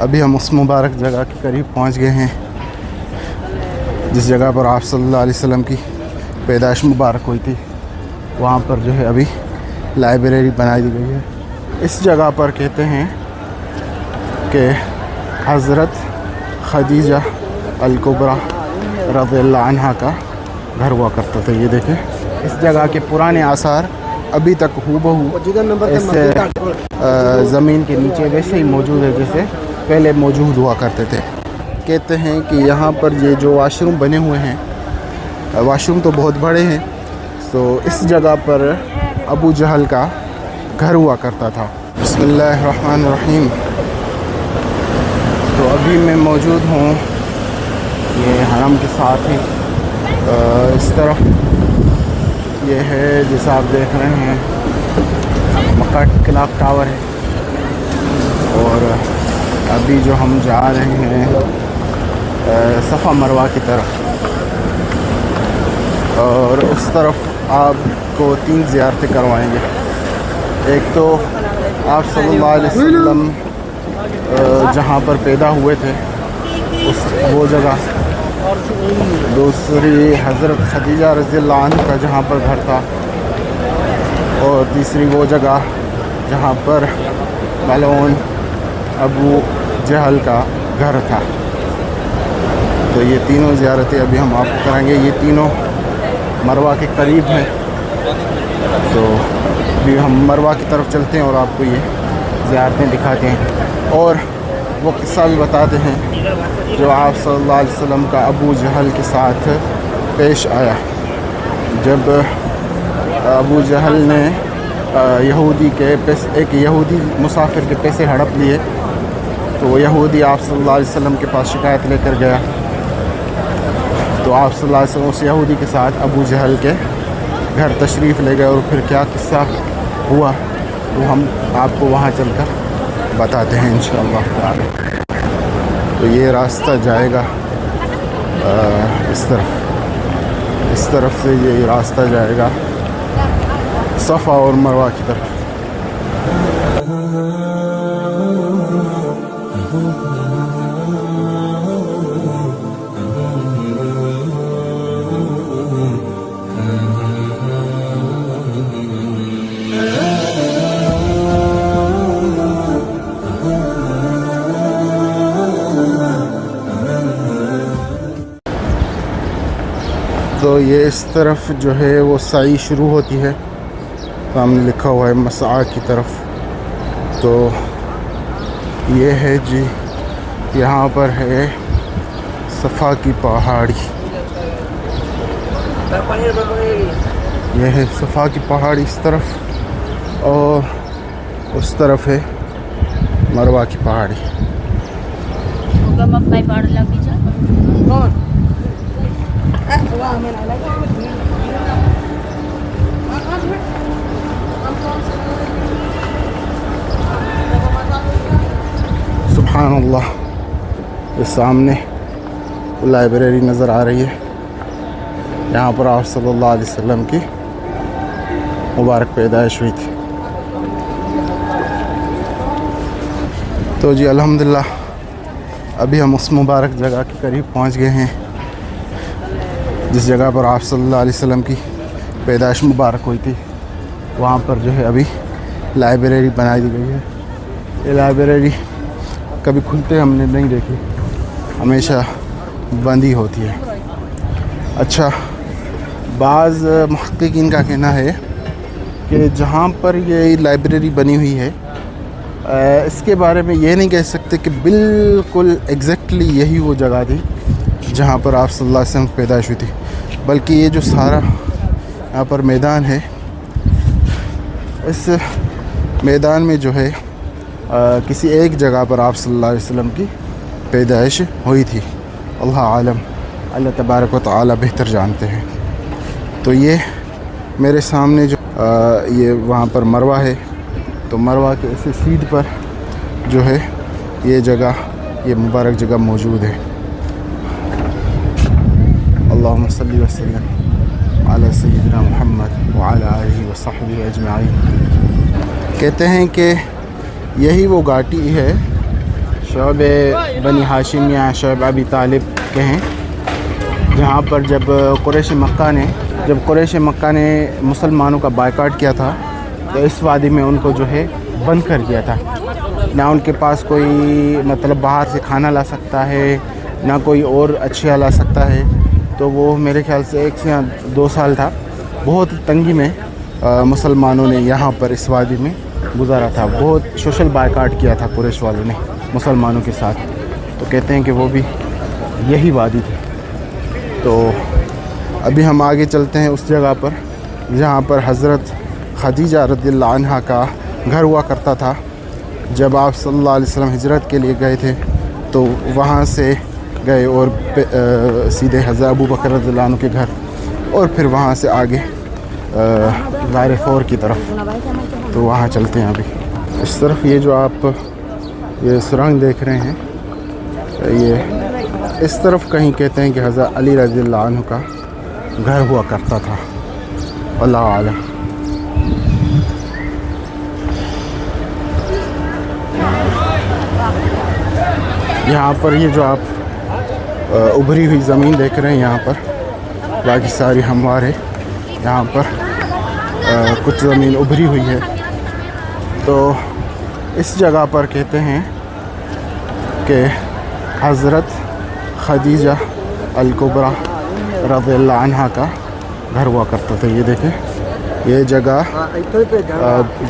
ابھی ہم اس مبارک جگہ کے قریب پہنچ گئے ہیں جس جگہ پر آپ صلی اللہ علیہ وسلم کی پیدائش مبارک ہوئی تھی. وہاں پر جو ہے ابھی لائبریری بنائی دی گئی ہے. اس جگہ پر کہتے ہیں کہ حضرت خدیجہ الکبریٰ رضی اللہ عنہا کا گھر ہوا کرتا تھا. یہ دیکھیں اس جگہ کے پرانے آثار ابھی تک ہو بہو اس زمین کے نیچے ویسے ہی موجود ہے جیسے پہلے موجود ہوا کرتے تھے. کہتے ہیں کہ یہاں پر یہ جو واش روم بنے ہوئے ہیں، واش روم تو بہت بڑے ہیں، تو اس جگہ پر ابو جہل کا گھر ہوا کرتا تھا. بسم اللہ الرحمن الرحیم. تو ابھی میں موجود ہوں یہ حرم کے ساتھ ہی. اس طرف یہ ہے جیسا آپ دیکھ رہے ہیں مکہ کلاک ٹاور ہے، اور ابھی جو ہم جا رہے ہیں صفا مروہ کی طرف، اور اس طرف آپ کو 3 زیارتیں کروائیں گے. ایک تو آپ صلی اللہ علیہ وسلم جہاں پر پیدا ہوئے تھے وہ جگہ، دوسری حضرت خدیجہ رضی اللہ عنہ کا جہاں پر گھر تھا، اور تیسری وہ جگہ جہاں پر ملعون ابو جہل کا گھر تھا. تو یہ تینوں زیارتیں ابھی ہم آپ کو کریں گے. یہ تینوں مروہ کے قریب ہیں، تو ابھی ہم مروہ کی طرف چلتے ہیں اور آپ کو یہ زیارتیں دکھاتے ہیں، اور وہ قصہ بھی بتاتے ہیں جو آپ صلی اللہ علیہ وسلم کا ابو جہل کے ساتھ پیش آیا. جب ابو جہل نے ایک یہودی مسافر کے پیسے ہڑپ لیے، تو وہ یہودی آپ صلی اللہ علیہ وسلم کے پاس شکایت لے کر گیا. تو آپ صلی اللہ علیہ وسلم اس یہودی کے ساتھ ابو جہل کے گھر تشریف لے گئے، اور پھر کیا قصہ ہوا وہ ہم آپ کو وہاں چل کر بتاتے ہیں انشاءاللہ تعالی. تو یہ راستہ جائے گا اس طرف سے یہ راستہ جائے گا صفا اور مروہ کی طرف. تو یہ اس طرف جو ہے وہ سعی شروع ہوتی ہے، سامنے لکھا ہوا ہے مسعی کی طرف. تو یہ ہے جی، یہاں پر ہے صفا کی پہاڑی. یہ ہے صفا کی پہاڑی اس طرف، اور اس طرف ہے مروہ کی پہاڑی. سبحان اللہ. یہ سامنے لائبریری نظر آ رہی ہے، یہاں پر آپ صلی اللہ علیہ وسلم کی مبارک پیدائش ہوئی تھی. تو جی الحمدللہ ابھی ہم اس مبارک جگہ کے قریب پہنچ گئے ہیں جس جگہ پر آپ صلی اللہ علیہ وسلم کی پیدائش مبارک ہوئی تھی. وہاں پر جو ہے ابھی لائبریری بنائی دی گئی ہے. یہ لائبریری کبھی کھلتے ہم نے نہیں دیکھی، ہمیشہ بند ہی ہوتی ہے. اچھا، بعض محققین کا کہنا ہے کہ جہاں پر یہ لائبریری بنی ہوئی ہے اس کے بارے میں یہ نہیں کہہ سکتے کہ بالکل ایگزیکٹلی یہی وہ جگہ تھی جہاں پر آپ صلی اللہ علیہ وسلم کی پیدائش ہوئی تھی، بلکہ یہ جو سارا یہاں پر میدان ہے، اس میدان میں جو ہے کسی ایک جگہ پر آپ صلی اللہ علیہ وسلم کی پیدائش ہوئی تھی. اللہ عالم، اللہ تبارک و تعالی بہتر جانتے ہیں. تو یہ میرے سامنے جو یہ وہاں پر مروہ ہے، تو مروہ کے اسی سیدھ پر جو ہے یہ جگہ، یہ مبارک جگہ موجود ہے. اللہم صلی وسلم علی سیدنا محمد وعلی آلہ وصحبہ اجمعین. کہتے ہیں کہ یہی وہ گھاٹی ہے شعب بنی ہاشم یا شعب ابی طالب کے ہیں، جہاں پر جب قریش مکہ نے مسلمانوں کا بائیکاٹ کیا تھا تو اس وادی میں ان کو جو ہے بند کر دیا تھا، نہ ان کے پاس کوئی مطلب باہر سے کھانا لا سکتا ہے، نہ کوئی اور اشیاء لا سکتا ہے. تو وہ میرے خیال سے 1 سے 2 سال تھا، بہت تنگی میں مسلمانوں نے یہاں پر اس وادی میں گزارا تھا. بہت سوشل بائیکاٹ کیا تھا قریش والوں نے مسلمانوں کے ساتھ. تو کہتے ہیں کہ وہ بھی یہی وادی تھی. تو ابھی ہم آگے چلتے ہیں اس جگہ پر جہاں پر حضرت خدیجہ رضی اللہ عنہا کا گھر ہوا کرتا تھا. جب آپ صلی اللہ علیہ وسلم ہجرت کے لیے گئے تھے تو وہاں سے گئے اور سیدھے حضرت ابو بکر رضی اللہ عنہ کے گھر، اور پھر وہاں سے آگے غار ثور کی طرف. تو وہاں چلتے ہیں ابھی. اس طرف یہ جو آپ یہ سرنگ دیکھ رہے ہیں، یہ اس طرف کہیں کہتے ہیں کہ حضرت علی رضی اللہ عنہ کا گھر ہوا کرتا تھا. اللہ اعلم. یہاں پر یہ جو آپ ابھری ہوئی زمین دیکھ رہے ہیں، یہاں پر باقی ساری ہموار ہے. یہاں پر کچھ زمین ابھری ہوئی ہے. تو اس جگہ پر کہتے ہیں کہ حضرت خدیجہ الکبریٰ رضی اللہ عنہا کا گھر ہوا کرتا تھا. یہ دیکھیں، یہ جگہ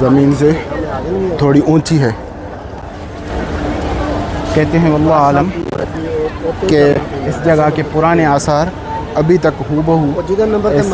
زمین سے تھوڑی اونچی ہے. کہتے ہیں واللہ عالم کہ اس جگہ کے پرانے آثار ابھی تک ہو بہو اس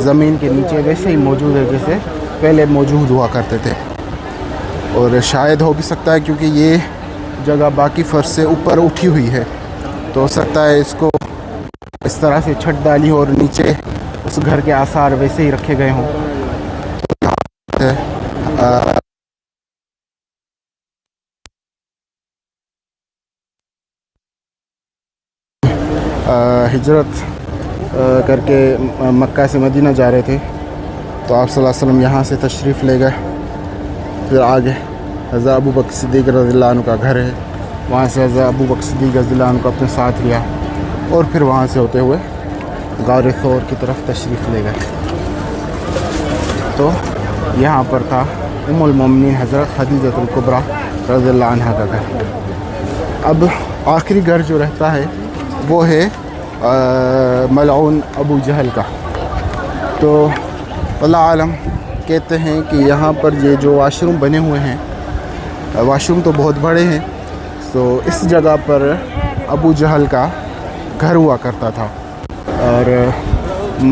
زمین کے نیچے ویسے ہی موجود ہے جیسے پہلے موجود ہوا کرتے تھے. اور شاید ہو بھی سکتا ہے کیونکہ یہ جگہ باقی فرش سے اوپر اٹھی ہوئی ہے، تو ہو سکتا ہے اس کو اس طرح سے چھت ڈالی ہو اور نیچے اس گھر کے آثار ویسے ہی رکھے گئے ہوں. ہجرت کر کے مکہ سے مدینہ جا رہے تھے تو آپ صلی اللہ علیہ وسلم یہاں سے تشریف لے گئے. پھر آگے حضرت ابو بکر صدیق رضی اللہ عنہ کا گھر ہے، وہاں سے حضرت ابو بکر صدیق رضی اللہ عنہ کو اپنے ساتھ لیا اور پھر وہاں سے ہوتے ہوئے غار ثور کی طرف تشریف لے گئے. تو یہاں پر تھا ام المومنین حضرت خدیجہ الکبریٰ رضی اللہ عنہ کا گھر. اب آخری گھر جو رہتا ہے وہ ہے ملعون ابو جہل کا. تو اللہ عالم کہتے ہیں کہ یہاں پر یہ جو واش روم بنے ہوئے ہیں، واش روم تو بہت بڑے ہیں، تو اس جگہ پر ابو جہل کا گھر ہوا کرتا تھا. اور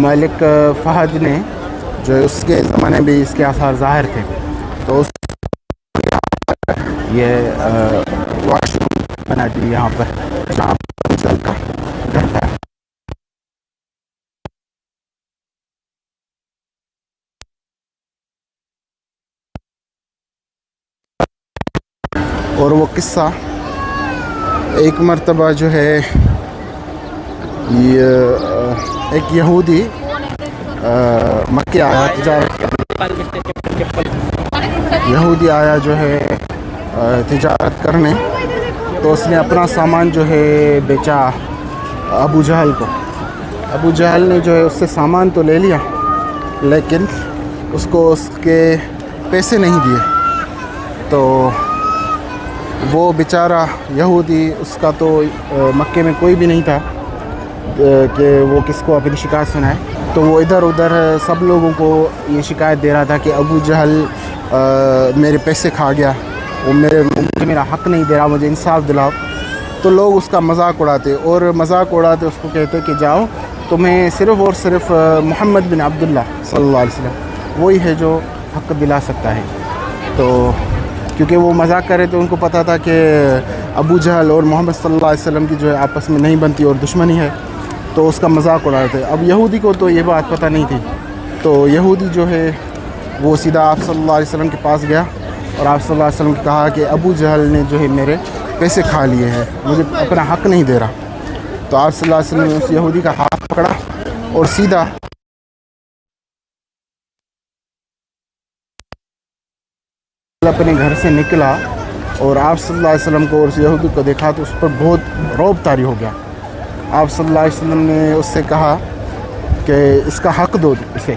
ملک فہد نے جو اس کے زمانے میں اس کے آثار ظاہر تھے، تو اس یہ واش روم بنا دی یہاں پر جہاں ابو جہل کا گھر تھا. اور وہ قصہ ایک مرتبہ جو ہے یہ ایک یہودی مکے آیا یہودی آیا جو ہے تجارت کرنے، تو اس نے اپنا سامان جو ہے بیچا ابو جہل کو. ابو جہل نے جو ہے اس سے سامان تو لے لیا لیکن اس کو اس کے پیسے نہیں دیے. تو وہ بیچارہ یہودی، اس کا تو مکے میں کوئی بھی نہیں تھا کہ وہ کس کو اپنی شکایت سنائے. تو وہ ادھر ادھر سب لوگوں کو یہ شکایت دے رہا تھا کہ ابو جہل میرے پیسے کھا گیا، وہ میرا حق نہیں دے رہا، مجھے انصاف دلاؤ. تو لوگ اس کا مذاق اڑاتے اور مذاق اڑاتے اس کو کہتے کہ جاؤ، تمہیں صرف اور صرف محمد بن عبداللہ صلی اللہ علیہ وسلم وہی ہے جو حق دلا سکتا ہے. تو کیونکہ وہ مذاق کر رہے تھے، ان کو پتہ تھا کہ ابو جہل اور محمد صلی اللہ علیہ وسلم کی جو ہے آپس میں نہیں بنتی اور دشمنی ہے، تو اس کا مذاق اڑا رہے تھے. اب یہودی کو تو یہ بات پتہ نہیں تھی، تو یہودی جو ہے وہ سیدھا آپ صلی اللہ علیہ وسلم کے پاس گیا اور آپ صلی اللہ علیہ وسلم کو کہا کہ ابو جہل نے جو ہے میرے پیسے کھا لیے ہیں، مجھے اپنا حق نہیں دے رہا. تو آپ صلی اللہ علیہ وسلم نے اس یہودی کا ہاتھ پکڑا اور سیدھا اپنے گھر سے نکلا اور آپ صلی اللہ علیہ وسلم کو اور اس یہودی کو دیکھا تو اس پر بہت رعب طاری ہو گیا. آپ صلی اللہ علیہ وسلم نے اس سے کہا کہ اس کا حق دو اسے.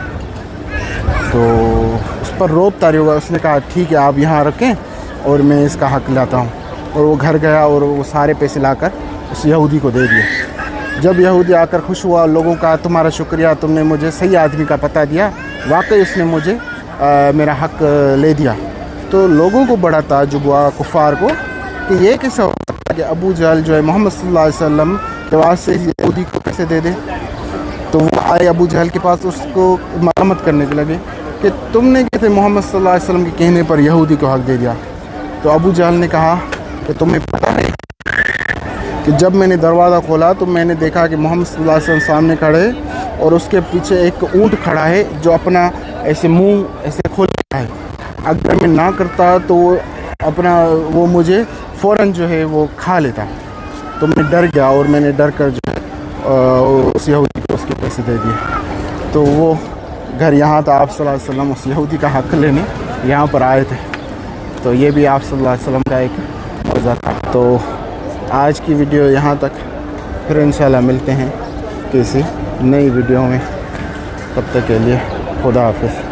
تو اس پر رعب طاری ہوا. اس نے کہا ٹھیک ہے آپ یہاں رکھیں اور میں اس کا حق لاتا ہوں. اور وہ گھر گیا اور وہ سارے پیسے لا کر اس یہودی کو دے دیے. جب یہودی آ کر خوش ہوا لوگوں کا تمہارا شکریہ تم نے مجھے صحیح آدمی کا پتہ دیا, واقعی اس نے مجھے میرا حق لے دیا. تو لوگوں کو بڑا تعجب ہوا کفار کو کہ یہ کیسے ہو سکتا ہے کہ ابو جہل جو ہے محمد صلی اللہ علیہ وسلم کے واسطے یہودی کو پیسے دے دے. تو وہ آئے ابو جہل کے پاس اس کو مرمت کرنے کے لگے کہ تم نے کیسے محمد صلی اللہ علیہ وسلم کے کہنے پر یہودی کو حق دے دیا. تو ابو جہل نے کہا کہ تمہیں پتہ ہے کہ جب میں نے دروازہ کھولا تو میں نے دیکھا کہ محمد صلی اللہ علیہ وسلم سامنے کھڑے اور اس کے پیچھے ایک اونٹ کھڑا ہے جو اپنا ایسے منہ ایسے کھولا ہے. اگر میں نہ کرتا تو وہ مجھے فوراً جو ہے وہ کھا لیتا. تو میں ڈر گیا اور میں نے ڈر کر جو ہے اس یہودی کو اس کے پیسے دے دیے. تو وہ گھر یہاں تھا. آپ صلی اللہ علیہ وسلم اس یہودی کا حق لینے یہاں پر آئے تھے. تو یہ بھی آپ صلی اللہ علیہ وسلم کا ایک معجزہ تھا. تو آج کی ویڈیو یہاں تک, پھر انشاءاللہ ملتے ہیں کسی نئی ویڈیو میں. تب تک کے لیے خدا حافظ.